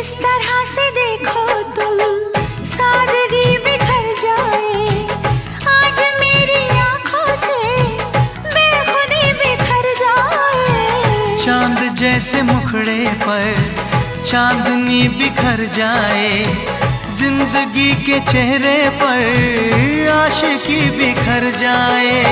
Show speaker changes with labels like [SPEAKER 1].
[SPEAKER 1] इस तरह से देखो तुम, सादगी बिखर जाए। आज मेरी आंखों से बेखुदी बिखर जाए।
[SPEAKER 2] चांद जैसे मुखड़े पर चांदनी बिखर जाए। जिंदगी के चेहरे पर आशिकी बिखर जाए।